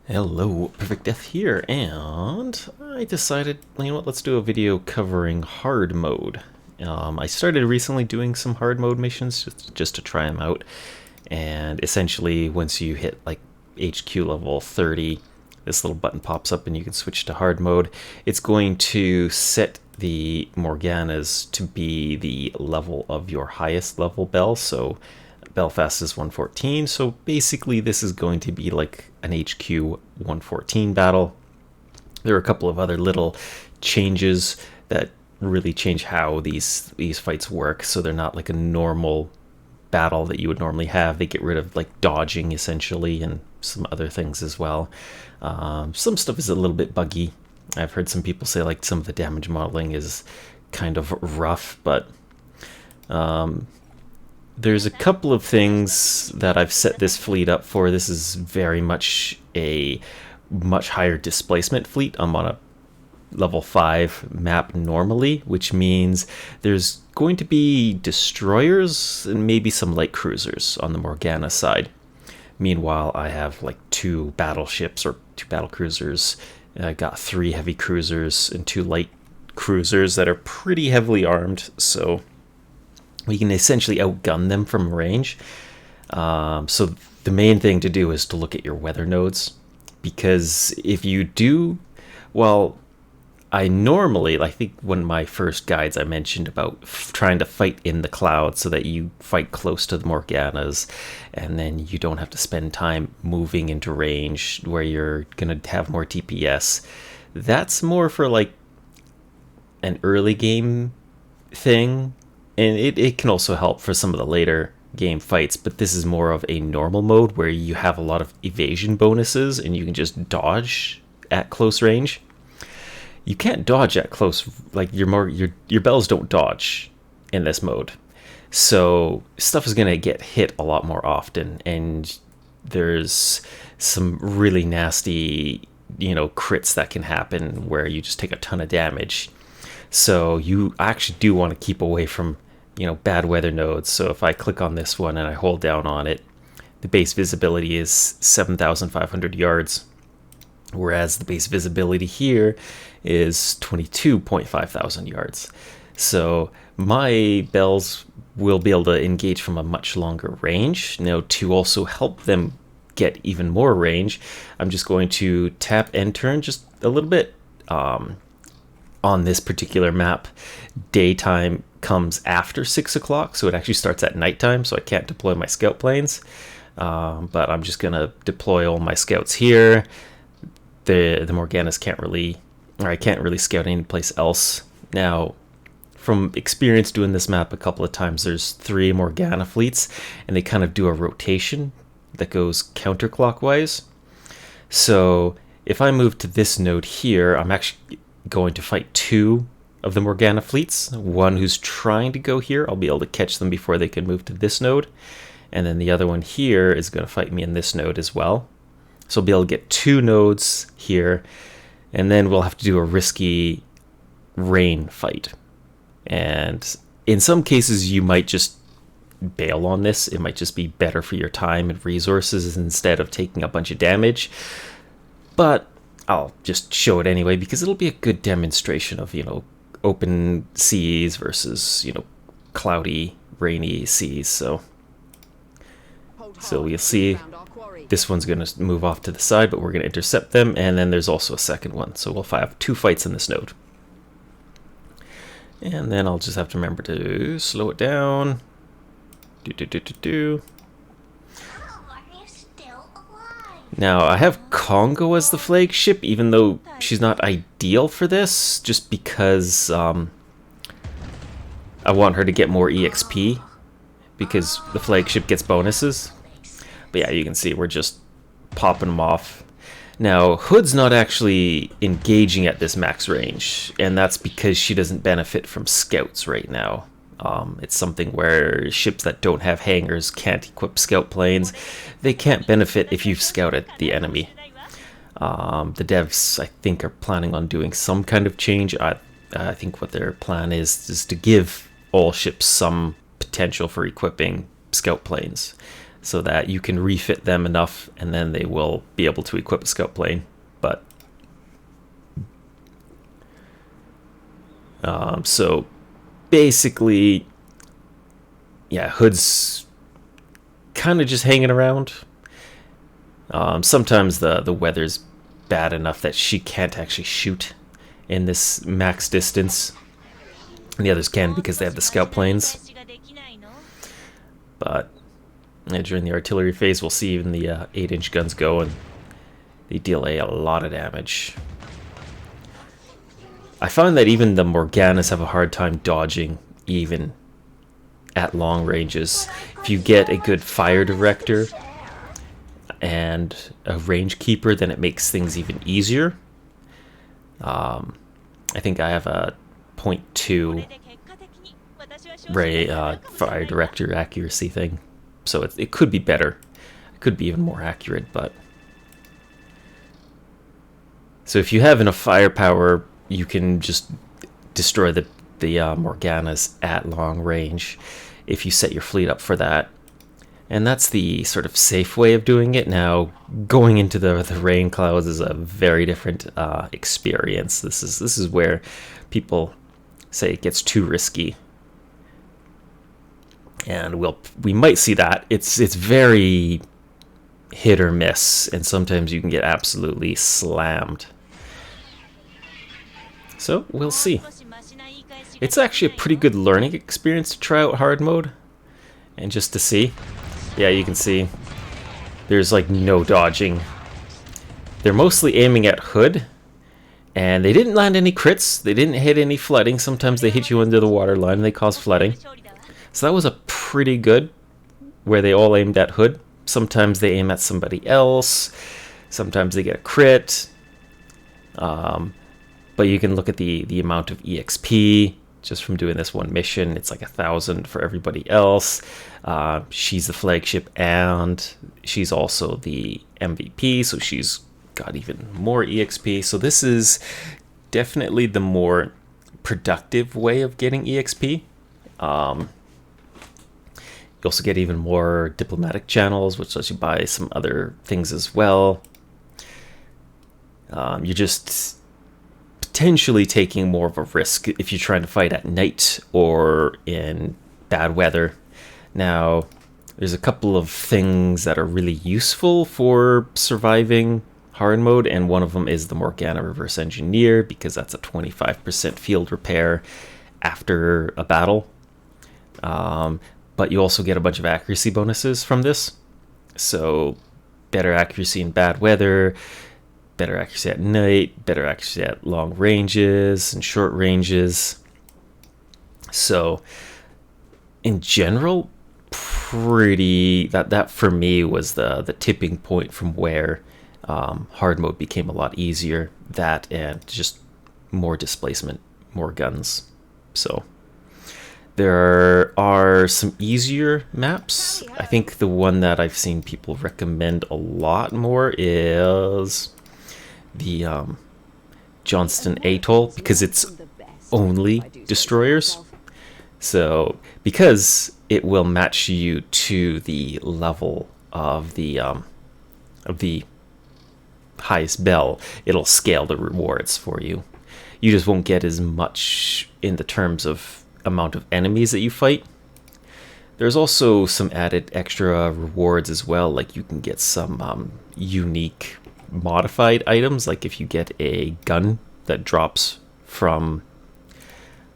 Hello, Perfect Death here, and I decided, you know what, let's do a video covering hard mode. I started recently doing some hard mode missions just to try them out, and essentially once you hit like HQ level 30, this little button pops up and you can switch to hard mode. It's going to set the Morganas to be the level of your highest level bell, so Belfast is 114, so basically this is going to be like an HQ 114 battle. There are a couple of other little changes that really change how these fights work, so they're not like a normal battle that you would normally have. They get rid of like dodging essentially and some other things as well. Some stuff is a little bit buggy. I've heard some people say like some of the damage modeling is kind of rough, but there's a couple of things that I've set this fleet up for. This is very much a much higher displacement fleet. I'm on a level 5 map normally, which means there's going to be destroyers and maybe some light cruisers on the Morgana side. Meanwhile, I have like 2 battleships or 2 battle cruisers. I got 3 heavy cruisers and 2 light cruisers that are pretty heavily armed, so we can essentially outgun them from range. So the main thing to do is to look at your weather nodes, because if you do, well, I think one of my first guides I mentioned about trying to fight in the clouds so that you fight close to the Morganas and then you don't have to spend time moving into range where you're going to have more TPS. That's more for like an early game thing, and it can also help for some of the later game fights, but this is more of a normal mode where you have a lot of evasion bonuses and you can just dodge at close range. You can't dodge at close, like your bells don't dodge in this mode, so stuff is going to get hit a lot more often, and there's some really nasty crits that can happen where you just take a ton of damage. So you actually do want to keep away from bad weather nodes. So if I click on this one and I hold down on it, the base visibility is 7,500 yards, whereas the base visibility here is 22.5 thousand yards. So my bells will be able to engage from a much longer range. Now, to also help them get even more range, I'm just going to tap and turn just a little bit. On this particular map, daytime comes after 6 o'clock, so it actually starts at nighttime, so I can't deploy my scout planes. But I'm just gonna deploy all my scouts here. The Morganas I can't really scout any place else. Now, from experience doing this map a couple of times, there's 3 Morgana fleets, and they kind of do a rotation that goes counterclockwise. So if I move to this node here, I'm actually going to fight 2 of the Morgana fleets. One who's trying to go here, I'll be able to catch them before they can move to this node, and then the other one here is going to fight me in this node as well. So I'll be able to get 2 nodes here, and then we'll have to do a risky rain fight. And in some cases you might just bail on this. It might just be better for your time and resources instead of taking a bunch of damage, but I'll just show it anyway because it'll be a good demonstration of, open seas versus, cloudy, rainy seas. So you'll see this one's going to move off to the side, but we're going to intercept them. And then there's also a second one. So we'll have 2 fights in this node. And then I'll just have to remember to slow it down. Now, I have Congo as the flagship, even though she's not ideal for this, just because I want her to get more EXP, because the flagship gets bonuses. But yeah, you can see we're just popping them off. Now, Hood's not actually engaging at this max range, and that's because she doesn't benefit from scouts right now. It's something where ships that don't have hangars can't equip scout planes. They can't benefit if you've scouted the enemy. The devs, I think, are planning on doing some kind of change. I think what their plan is to give all ships some potential for equipping scout planes. so that you can refit them enough, and then they will be able to equip a scout plane. But so basically, yeah, Hood's kind of just hanging around. Sometimes the weather's bad enough that she can't actually shoot in this max distance. And the others can because they have the scout planes. But during the artillery phase, we'll see even the 8-inch guns go, and they deal a lot of damage. I find that even the Morganas have a hard time dodging, even at long ranges. If you get a good fire director and a range keeper, then it makes things even easier. I think I have a 0.2 fire director accuracy thing, so it could be better. It could be even more accurate, but so if you have enough firepower, you can just destroy the Morganas at long range if you set your fleet up for that. And that's the sort of safe way of doing it. Now, going into the rain clouds is a very different experience. This is where people say it gets too risky, and we might see that. It's very hit or miss, and sometimes you can get absolutely slammed. So we'll see. It's actually a pretty good learning experience to try out hard mode, and just to see. Yeah, you can see there's like no dodging. They're mostly aiming at Hood, and they didn't land any crits. They didn't hit any flooding. Sometimes they hit you under the water line and they cause flooding. So that was a pretty good, where they all aimed at Hood. Sometimes they aim at somebody else. Sometimes they get a crit. But you can look at the amount of EXP just from doing this one mission. It's like 1,000 for everybody else. She's the flagship, and she's also the MVP, so she's got even more EXP. So this is definitely the more productive way of getting EXP. You also get even more diplomatic channels, which lets you buy some other things as well. You're just potentially taking more of a risk if you're trying to fight at night or in bad weather. Now, there's a couple of things that are really useful for surviving hard mode, and one of them is the Morgana Reverse Engineer, because that's a 25% field repair after a battle. But you also get a bunch of accuracy bonuses from this. So, better accuracy in bad weather, better accuracy at night, better accuracy at long ranges and short ranges. So, in general, that for me was the tipping point from where hard mode became a lot easier. That and just more displacement, more guns. So there are some easier maps. I think the one that I've seen people recommend a lot more is the Johnston Atoll, because it's only destroyers. So because it will match you to the level of the highest bell, it'll scale the rewards for you. You just won't get as much in the terms of amount of enemies that you fight. There's also some added extra rewards as well, like you can get some unique modified items, like if you get a gun that drops from,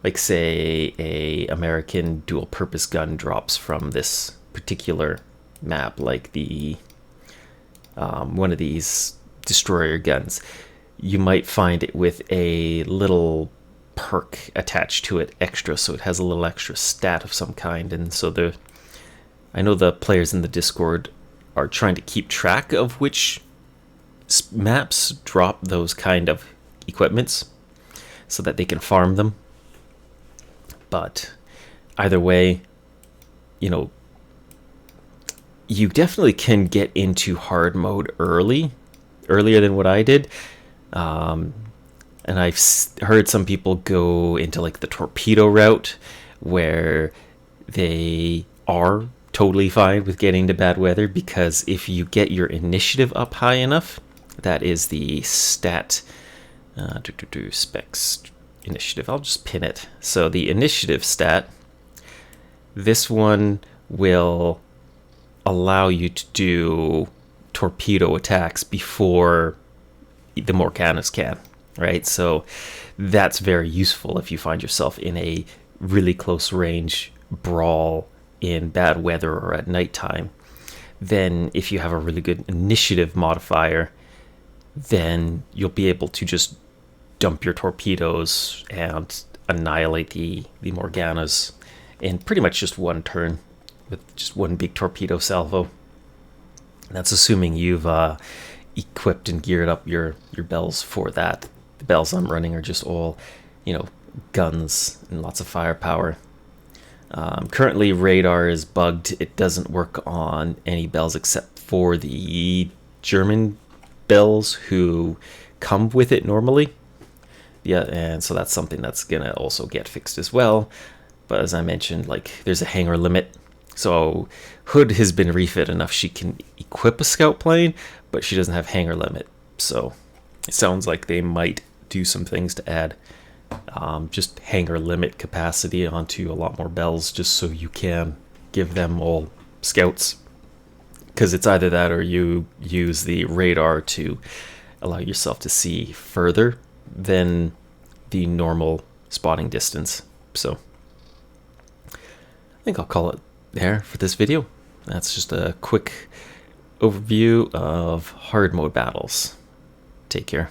like say a American dual purpose gun drops from this particular map, like the one of these destroyer guns, you might find it with a little perk attached to it extra, so it has a little extra stat of some kind. And so I know the players in the Discord are trying to keep track of which maps drop those kind of equipments so that they can farm them. But either way, you know, you definitely can get into hard mode earlier than what I did. And I've heard some people go into like the torpedo route, where they are totally fine with getting to bad weather, because if you get your initiative up high enough, that is the stat specs initiative. I'll just pin it. So the initiative stat, this one will allow you to do torpedo attacks before the morganas can, right? So that's very useful if you find yourself in a really close range brawl in bad weather or at nighttime. Then if you have a really good initiative modifier, then you'll be able to just dump your torpedoes and annihilate the morganas in pretty much just one turn with just one big torpedo salvo. That's assuming you've equipped and geared up your bells for that. The bells I'm running are just all, guns and lots of firepower. Currently, radar is bugged. It doesn't work on any bells except for the German bells who come with it normally. Yeah, and so that's something that's gonna also get fixed as well. But as I mentioned, there's a hangar limit. So Hood has been refit enough she can equip a scout plane, but she doesn't have hangar limit. So it sounds like they might do some things to add just hangar limit capacity onto a lot more bells, just so you can give them all scouts. Because it's either that or you use the radar to allow yourself to see further than the normal spotting distance. So I think I'll call it there for this video. That's just a quick overview of hard mode battles. Take care.